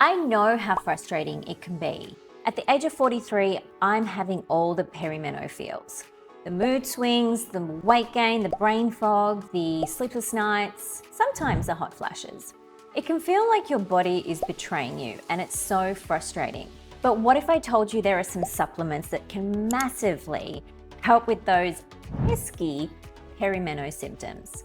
I know how frustrating it can be. At the age of 43, I'm having all the perimenopause feels. The mood swings, the weight gain, the brain fog, the sleepless nights, sometimes the hot flashes. It can feel like your body is betraying you, and it's so frustrating. But what if I told you there are some supplements that can massively help with those pesky perimenopause symptoms?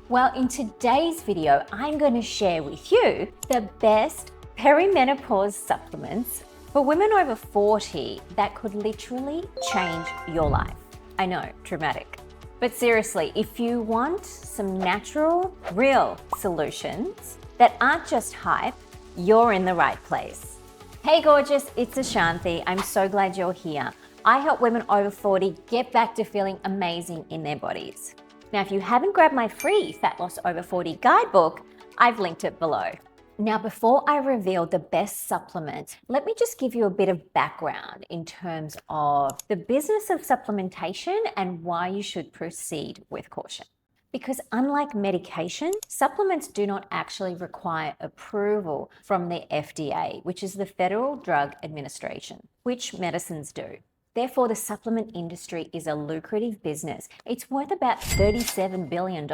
Well, in today's video, I'm going to share with you the best perimenopause supplements for women over 40 that could literally change your life. I know, dramatic. But seriously, if you want some natural, real solutions that aren't just hype, you're in the right place. Hey gorgeous, it's Ashanti. I'm so glad you're here. I help women over 40 get back to feeling amazing in their bodies. Now, if you haven't grabbed my free Fat Loss Over 40 guidebook, I've linked it below. Now, before I reveal the best supplements, let me just give you a bit of background in terms of the business of supplementation and why you should proceed with caution. Because unlike medication, supplements do not actually require approval from the FDA, which is the Federal Drug Administration, which medicines do. Therefore, the supplement industry is a lucrative business. It's worth about $37 billion.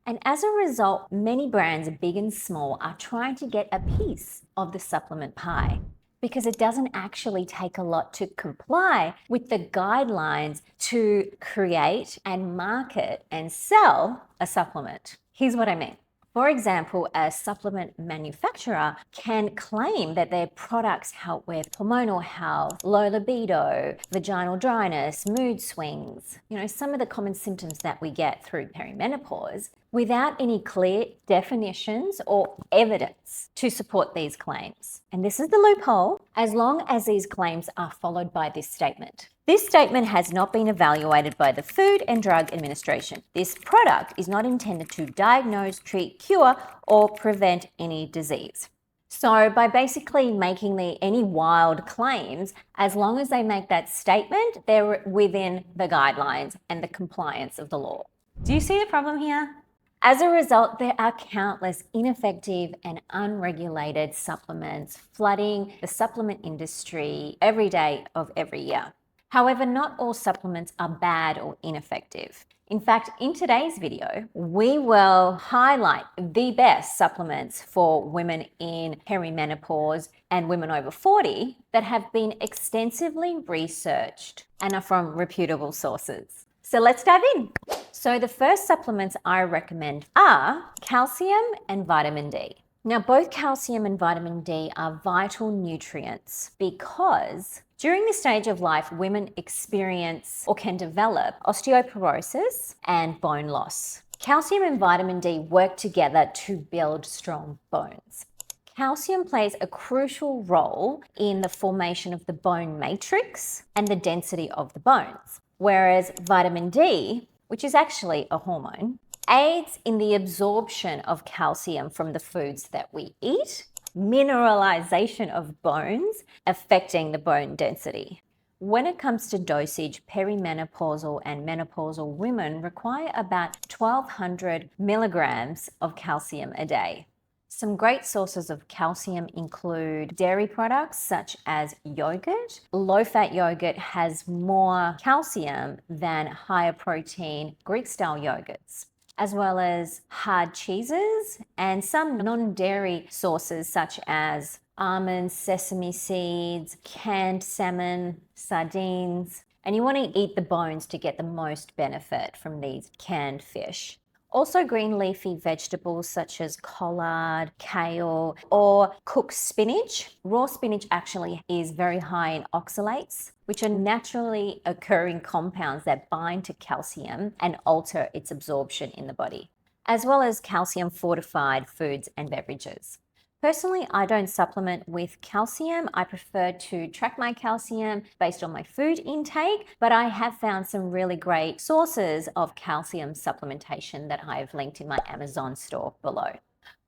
And as a result, many brands, big and small, are trying to get a piece of the supplement pie because it doesn't actually take a lot to comply with the guidelines to create and market and sell a supplement. Here's what I mean. For example, a supplement manufacturer can claim that their products help with hormonal health, low libido, vaginal dryness, mood swings, some of the common symptoms that we get through perimenopause, without any clear definitions or evidence to support these claims. And this is the loophole, as long as these claims are followed by this statement. This statement has not been evaluated by the Food and Drug Administration. This product is not intended to diagnose, treat, cure, or prevent any disease. So by basically making any wild claims, as long as they make that statement, they're within the guidelines and the compliance of the law. Do you see the problem here? As a result, there are countless ineffective and unregulated supplements flooding the supplement industry every day of every year. However, not all supplements are bad or ineffective. In fact, in today's video, we will highlight the best supplements for women in perimenopause and women over 40 that have been extensively researched and are from reputable sources. So let's dive in. So the first supplements I recommend are calcium and vitamin D. Now, both calcium and vitamin D are vital nutrients because during this stage of life, women experience or can develop osteoporosis and bone loss. Calcium and vitamin D work together to build strong bones. Calcium plays a crucial role in the formation of the bone matrix and the density of the bones, whereas vitamin D, which is actually a hormone, aids in the absorption of calcium from the foods that we eat, mineralization of bones, affecting the bone density. When it comes to dosage, perimenopausal and menopausal women require about 1,200 milligrams of calcium a day. Some great sources of calcium include dairy products such as yogurt. Low-fat yogurt has more calcium than higher protein Greek-style yogurts, as well as hard cheeses and some non-dairy sources such as almonds, sesame seeds, canned salmon, sardines. And you want to eat the bones to get the most benefit from these canned fish. Also, green leafy vegetables such as collard, kale, or cooked spinach. Raw spinach actually is very high in oxalates, which are naturally occurring compounds that bind to calcium and alter its absorption in the body, as well as calcium fortified foods and beverages. Personally, I don't supplement with calcium. I prefer to track my calcium based on my food intake, but I have found some really great sources of calcium supplementation that I have linked in my Amazon store below.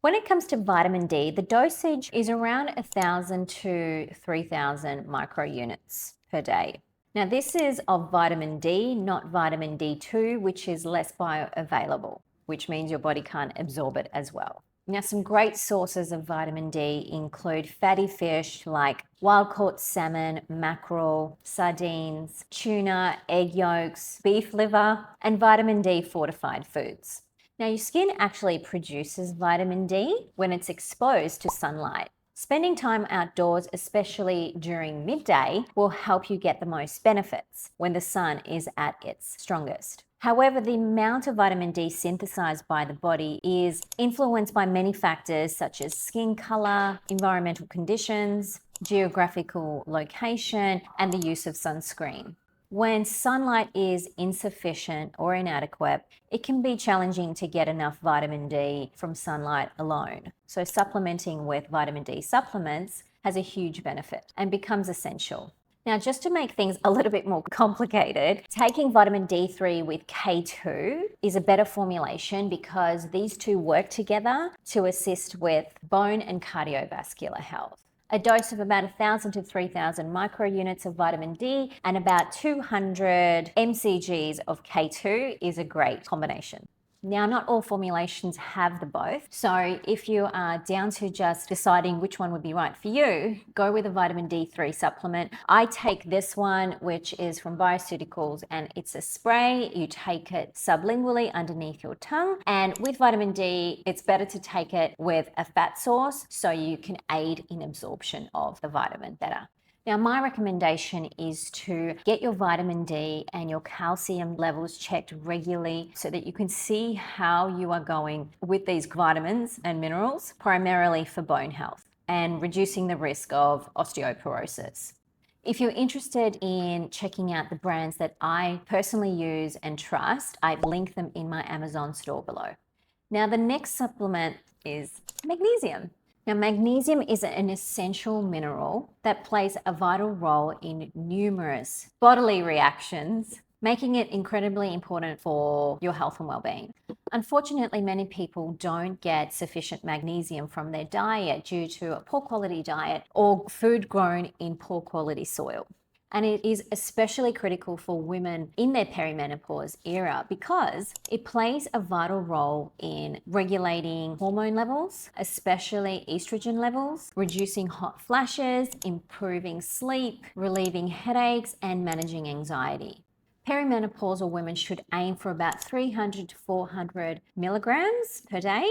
When it comes to vitamin D, the dosage is around 1,000 to 3,000 microunits per day. Now, this is of vitamin D, not vitamin D2, which is less bioavailable, which means your body can't absorb it as well. Now, some great sources of vitamin D include fatty fish like wild-caught salmon, mackerel, sardines, tuna, egg yolks, beef liver, and vitamin D fortified foods. Now, your skin actually produces vitamin D when it's exposed to sunlight. Spending time outdoors, especially during midday, will help you get the most benefits when the sun is at its strongest. However, the amount of vitamin D synthesized by the body is influenced by many factors such as skin color, environmental conditions, geographical location, and the use of sunscreen. When sunlight is insufficient or inadequate, it can be challenging to get enough vitamin D from sunlight alone. So supplementing with vitamin D supplements has a huge benefit and becomes essential. Now, just to make things a little bit more complicated, taking vitamin D3 with K2 is a better formulation because these two work together to assist with bone and cardiovascular health. A dose of about 1,000 to 3,000 microunits of vitamin D and about 200 mcgs of K2 is a great combination. Now, not all formulations have the both, so if you are down to just deciding which one would be right for you, go with a vitamin D3 supplement. I take this one, which is from Bioceuticals, and it's a spray. You take it sublingually underneath your tongue, and with vitamin D, it's better to take it with a fat source so you can aid in absorption of the vitamin better. Now, my recommendation is to get your vitamin D and your calcium levels checked regularly so that you can see how you are going with these vitamins and minerals, primarily for bone health and reducing the risk of osteoporosis. If you're interested in checking out the brands that I personally use and trust, I've linked them in my Amazon store below. Now, the next supplement is magnesium. Now, magnesium is an essential mineral that plays a vital role in numerous bodily reactions, making it incredibly important for your health and well-being. Unfortunately, many people don't get sufficient magnesium from their diet due to a poor quality diet or food grown in poor quality soil. And it is especially critical for women in their perimenopause era because it plays a vital role in regulating hormone levels, especially estrogen levels, reducing hot flashes, improving sleep, relieving headaches, and managing anxiety. Perimenopausal women should aim for about 300 to 400 milligrams per day.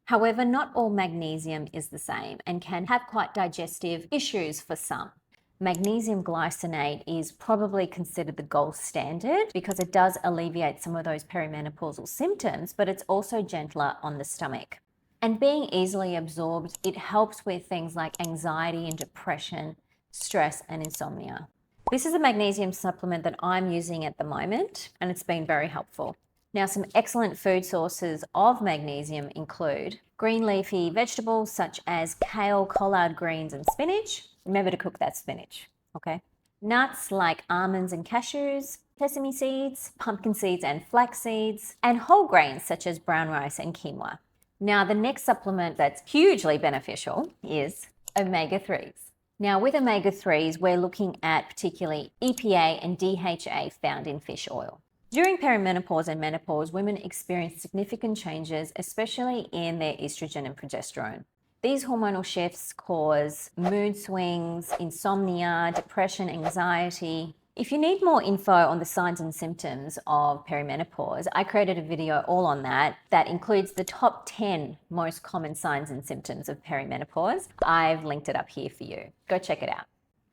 However, not all magnesium is the same and can have quite digestive issues for some. Magnesium glycinate is probably considered the gold standard because it does alleviate some of those perimenopausal symptoms, but it's also gentler on the stomach. And being easily absorbed, it helps with things like anxiety and depression, stress, and insomnia. This is a magnesium supplement that I'm using at the moment, and it's been very helpful. Now, some excellent food sources of magnesium include green leafy vegetables such as kale, collard greens, and spinach. Remember to cook that spinach, okay? Nuts like almonds and cashews, sesame seeds, pumpkin seeds and flax seeds, and whole grains such as brown rice and quinoa. Now, the next supplement that's hugely beneficial is omega-3s. Now, with omega-3s, we're looking at particularly EPA and DHA found in fish oil. During perimenopause and menopause, women experience significant changes, especially in their estrogen and progesterone. These hormonal shifts cause mood swings, insomnia, depression, anxiety. If you need more info on the signs and symptoms of perimenopause, I created a video all on that includes the top 10 most common signs and symptoms of perimenopause. I've linked it up here for you. Go check it out.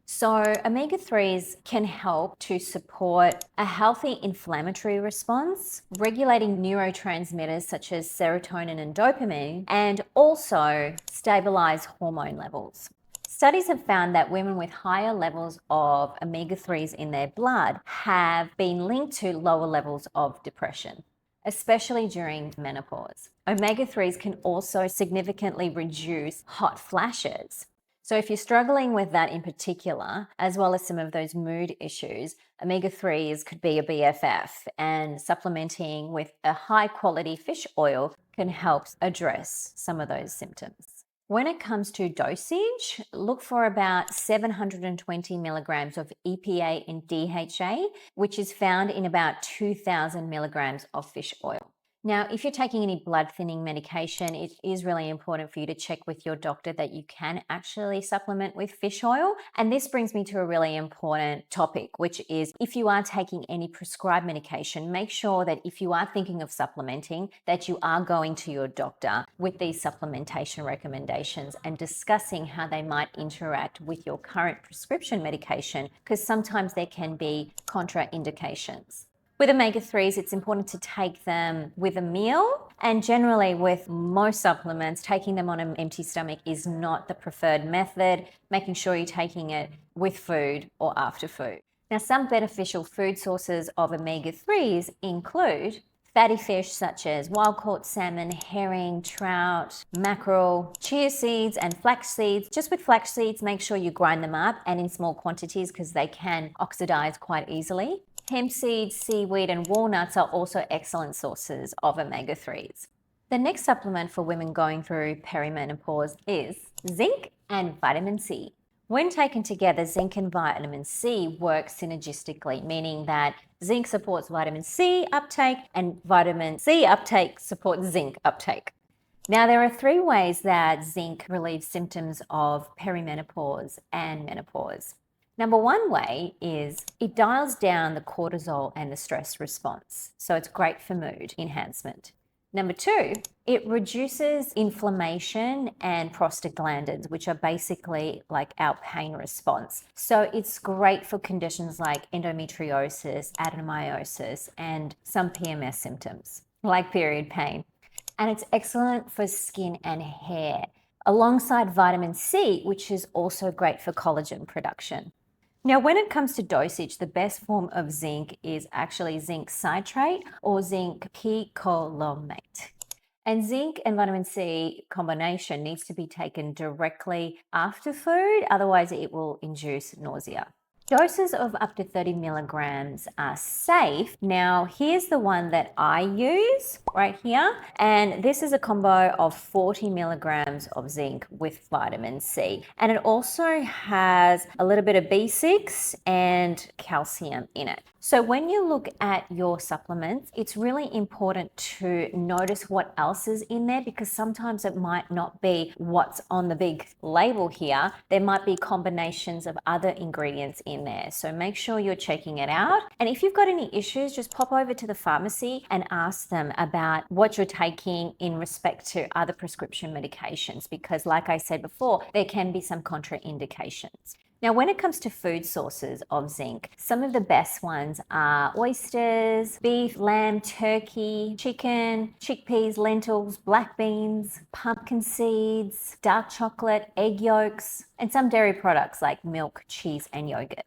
So omega-3s can help to support a healthy inflammatory response, regulating neurotransmitters such as serotonin and dopamine, and also stabilize hormone levels. Studies have found that women with higher levels of omega-3s in their blood have been linked to lower levels of depression, especially during menopause. Omega-3s can also significantly reduce hot flashes. So if you're struggling with that in particular, as well as some of those mood issues, omega-3s could be a BFF, and supplementing with a high quality fish oil can help address some of those symptoms. When it comes to dosage, look for about 720 milligrams of EPA and DHA, which is found in about 2,000 milligrams of fish oil. Now, if you're taking any blood thinning medication, it is really important for you to check with your doctor that you can actually supplement with fish oil. And this brings me to a really important topic, which is if you are taking any prescribed medication, make sure that if you are thinking of supplementing, that you are going to your doctor with these supplementation recommendations and discussing how they might interact with your current prescription medication, because sometimes there can be contraindications. With omega-3s, it's important to take them with a meal, and generally with most supplements, taking them on an empty stomach is not the preferred method, making sure you're taking it with food or after food. Now, some beneficial food sources of omega-3s include fatty fish such as wild-caught salmon, herring, trout, mackerel, chia seeds, and flax seeds. Just with flax seeds, make sure you grind them up and in small quantities because they can oxidize quite easily. Hemp seeds, seaweed, and walnuts are also excellent sources of omega-3s. The next supplement for women going through perimenopause is zinc and vitamin C. When taken together, zinc and vitamin C work synergistically, meaning that zinc supports vitamin C uptake and vitamin C uptake supports zinc uptake. Now, there are 3 ways that zinc relieves symptoms of perimenopause and menopause. Number 1 way is it dials down the cortisol and the stress response. So it's great for mood enhancement. Number 2, it reduces inflammation and prostaglandins, which are basically like our pain response. So it's great for conditions like endometriosis, adenomyosis, and some PMS symptoms like period pain. And it's excellent for skin and hair, alongside vitamin C, which is also great for collagen production. Now, when it comes to dosage, the best form of zinc is actually zinc citrate or zinc picolinate. And zinc and vitamin C combination needs to be taken directly after food, otherwise it will induce nausea. Doses of up to 30 milligrams are safe. Now, here's the one that I use right here. And this is a combo of 40 milligrams of zinc with vitamin C. And it also has a little bit of B6 and calcium in it. So when you look at your supplements, it's really important to notice what else is in there, because sometimes it might not be what's on the big label here. There might be combinations of other ingredients in there. So make sure you're checking it out. And if you've got any issues, just pop over to the pharmacy and ask them about what you're taking in respect to other prescription medications, because like I said before, there can be some contraindications. Now, when it comes to food sources of zinc, some of the best ones are oysters, beef, lamb, turkey, chicken, chickpeas, lentils, black beans, pumpkin seeds, dark chocolate, egg yolks, and some dairy products like milk, cheese, and yogurt.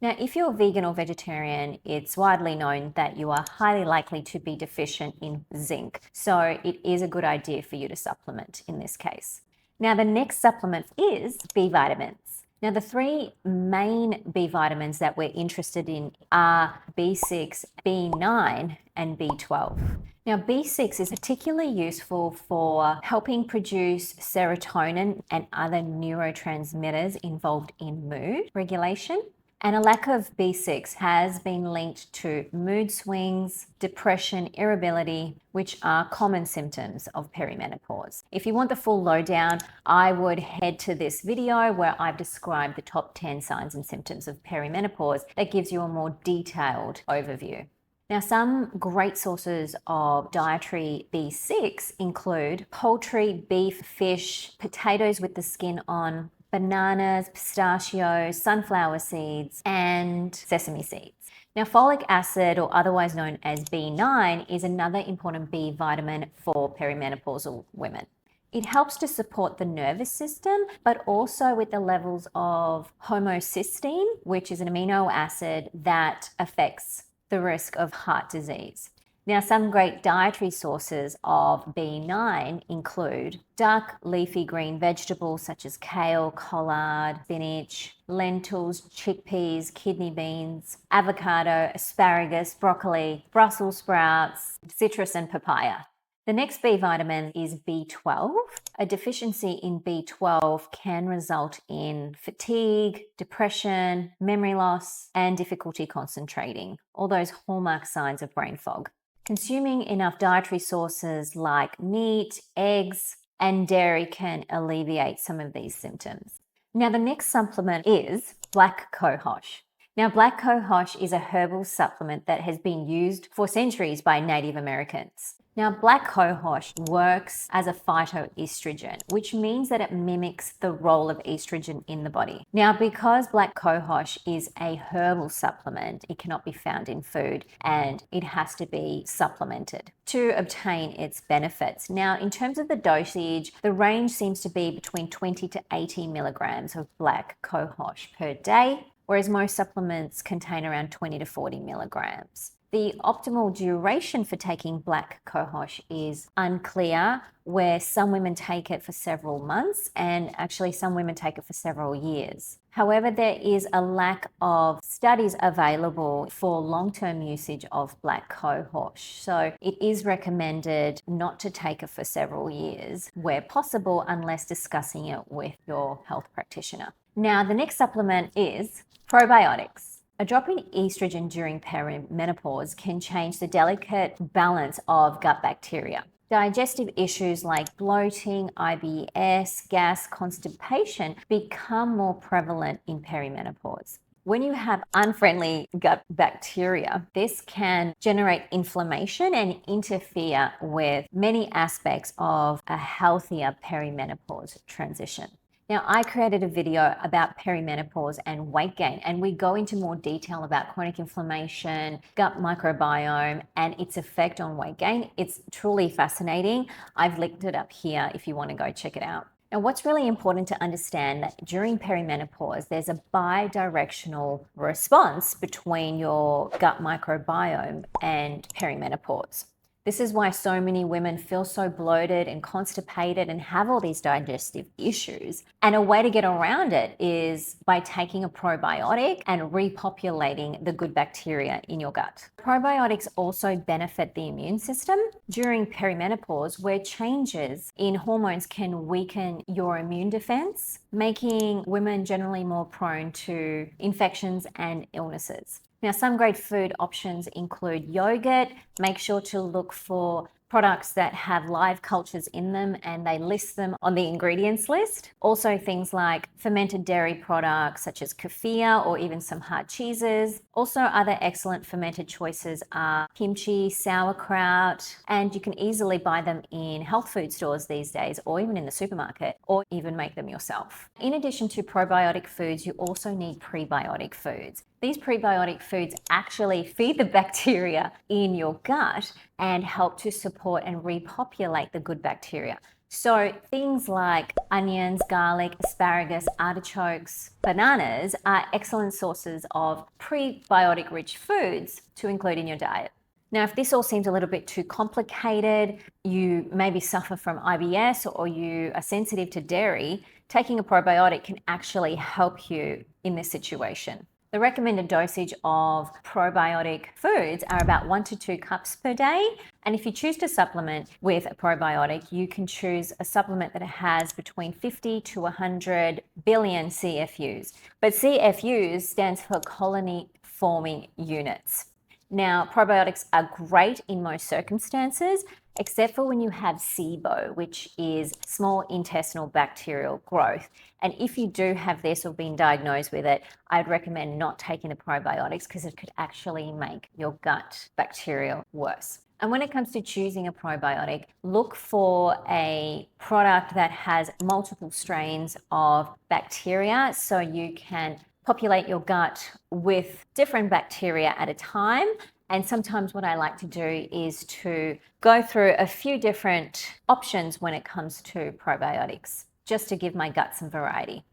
Now, if you're vegan or vegetarian, it's widely known that you are highly likely to be deficient in zinc. So it is a good idea for you to supplement in this case. Now, the next supplement is B vitamins. Now, the 3 main B vitamins that we're interested in are B6, B9, and B12. Now, B6 is particularly useful for helping produce serotonin and other neurotransmitters involved in mood regulation. And a lack of B6 has been linked to mood swings, depression, irritability, which are common symptoms of perimenopause. If you want the full lowdown, I would head to this video where I've described the top 10 signs and symptoms of perimenopause. That gives you a more detailed overview. Now, some great sources of dietary B6 include poultry, beef, fish, potatoes with the skin on, bananas, pistachios, sunflower seeds, and sesame seeds. Now, folic acid, or otherwise known as B9, is another important B vitamin for perimenopausal women. It helps to support the nervous system, but also with the levels of homocysteine, which is an amino acid that affects the risk of heart disease. Now, some great dietary sources of B9 include dark leafy green vegetables such as kale, collard, spinach, lentils, chickpeas, kidney beans, avocado, asparagus, broccoli, Brussels sprouts, citrus, and papaya. The next B vitamin is B12. A deficiency in B12 can result in fatigue, depression, memory loss, and difficulty concentrating, all those hallmark signs of brain fog. Consuming enough dietary sources like meat, eggs, and dairy can alleviate some of these symptoms. Now, the next supplement is black cohosh. Now, black cohosh is a herbal supplement that has been used for centuries by Native Americans. Now, black cohosh works as a phytoestrogen, which means that it mimics the role of estrogen in the body. Now, because black cohosh is a herbal supplement, it cannot be found in food and it has to be supplemented to obtain its benefits. Now, in terms of the dosage, the range seems to be between 20 to 80 milligrams of black cohosh per day, whereas most supplements contain around 20 to 40 milligrams. The optimal duration for taking black cohosh is unclear, where some women take it for several months and actually some women take it for several years. However, there is a lack of studies available for long-term usage of black cohosh. So it is recommended not to take it for several years where possible, unless discussing it with your health practitioner. Now, the next supplement is probiotics. A drop in estrogen during perimenopause can change the delicate balance of gut bacteria. Digestive issues like bloating, IBS, gas, constipation become more prevalent in perimenopause. When you have unfriendly gut bacteria, this can generate inflammation and interfere with many aspects of a healthier perimenopause transition. Now, I created a video about perimenopause and weight gain, and we go into more detail about chronic inflammation, gut microbiome, and its effect on weight gain. It's truly fascinating. I've linked it up here if you want to go check it out. Now, what's really important to understand that during perimenopause, there's a bi-directional response between your gut microbiome and perimenopause. This is why so many women feel so bloated and constipated and have all these digestive issues. And a way to get around it is by taking a probiotic and repopulating the good bacteria in your gut. Probiotics also benefit the immune system during perimenopause, where changes in hormones can weaken your immune defense, making women generally more prone to infections and illnesses. Now, some great food options include yogurt. Make sure to look for products that have live cultures in them and they list them on the ingredients list. Also, things like fermented dairy products such as kefir or even some hard cheeses. Also, other excellent fermented choices are kimchi, sauerkraut, and you can easily buy them in health food stores these days, or even in the supermarket, or even make them yourself. In addition to probiotic foods, you also need prebiotic foods. These prebiotic foods actually feed the bacteria in your gut and help to support and repopulate the good bacteria. So things like onions, garlic, asparagus, artichokes, bananas are excellent sources of prebiotic-rich foods to include in your diet. Now, if this all seems a little bit too complicated, you maybe suffer from IBS or you are sensitive to dairy, taking a probiotic can actually help you in this situation. The recommended dosage of probiotic foods are about 1 to 2 cups per day. And if you choose to supplement with a probiotic, you can choose a supplement that has between 50 to 100 billion CFUs. But CFUs stands for colony forming units. Now, probiotics are great in most circumstances, except for when you have SIBO, which is small intestinal bacterial growth. And if you do have this or been diagnosed with it, I'd recommend not taking the probiotics because it could actually make your gut bacteria worse. And when it comes to choosing a probiotic, look for a product that has multiple strains of bacteria so you can populate your gut with different bacteria at a time. And sometimes what I like to do is to go through a few different options when it comes to probiotics, just to give my gut some variety.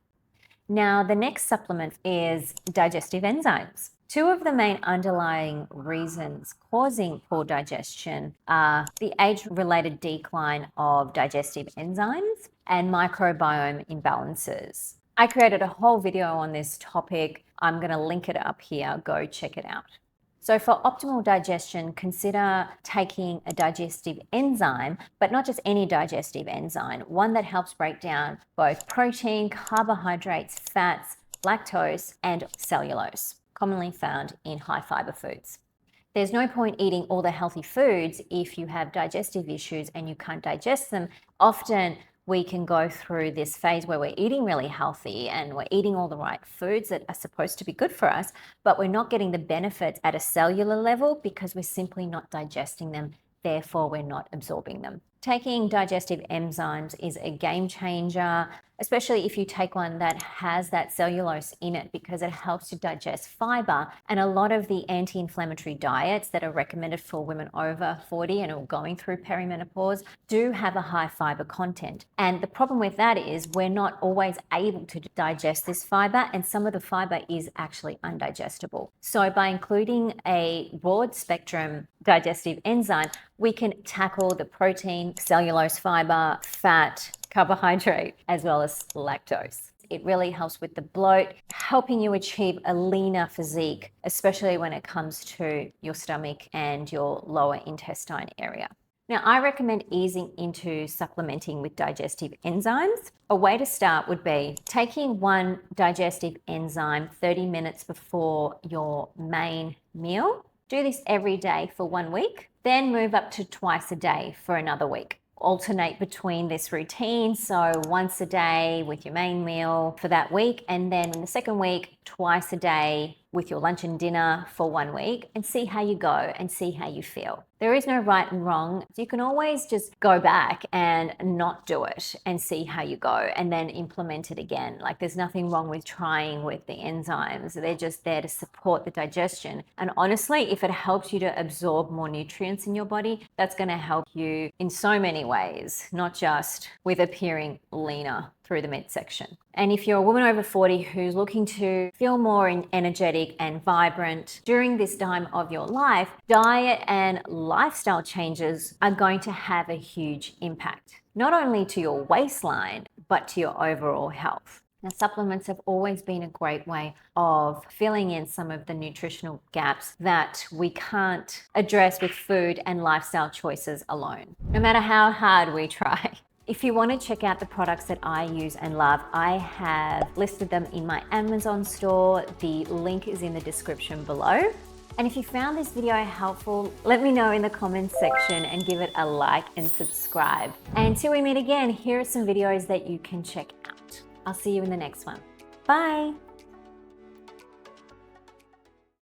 Now, the next supplement is digestive enzymes. Two of the main underlying reasons causing poor digestion are the age-related decline of digestive enzymes and microbiome imbalances. I created a whole video on this topic. I'm going to link it up here. Go check it out. So for optimal digestion, consider taking a digestive enzyme, but not just any digestive enzyme, one that helps break down both protein, carbohydrates, fats, lactose, and cellulose, commonly found in high fiber foods. There's no point eating all the healthy foods if you have digestive issues and you can't digest them. Often we can go through this phase where we're eating really healthy and we're eating all the right foods that are supposed to be good for us, but we're not getting the benefits at a cellular level because we're simply not digesting them. Therefore, we're not absorbing them. Taking digestive enzymes is a game changer, especially if you take one that has that cellulose in it, because it helps to digest fiber. And a lot of the anti-inflammatory diets that are recommended for women over 40 and are going through perimenopause do have a high fiber content. And the problem with that is we're not always able to digest this fiber, and some of the fiber is actually undigestible. So by including a broad spectrum digestive enzyme, we can tackle the protein, cellulose, fiber, fat, carbohydrate, as well as lactose. It really helps with the bloat, helping you achieve a leaner physique, especially when it comes to your stomach and your lower intestine area. Now, I recommend easing into supplementing with digestive enzymes. A way to start would be taking one digestive enzyme 30 minutes before your main meal. Do this every day for 1 week, then move up to twice a day for another week. Alternate between this routine, so once a day with your main meal for that week, and then in the second week, twice a day with your lunch and dinner for 1 week, and see how you go and see how you feel. There is no right and wrong. You can always just go back and not do it and see how you go and then implement it again. Like, there's nothing wrong with trying with the enzymes. They're just there to support the digestion. And honestly, if it helps you to absorb more nutrients in your body, that's going to help you in so many ways, not just with appearing leaner through the midsection. And if you're a woman over 40 who's looking to feel more energetic and vibrant during this time of your life, diet and lifestyle changes are going to have a huge impact, not only to your waistline, but to your overall health. Now, supplements have always been a great way of filling in some of the nutritional gaps that we can't address with food and lifestyle choices alone, no matter how hard we try. If you want to check out the products that I use and love, I have listed them in my Amazon store. The link is in the description below. And if you found this video helpful, let me know in the comments section and give it a like and subscribe. And until we meet again, here are some videos that you can check out. I'll see you in the next one. Bye.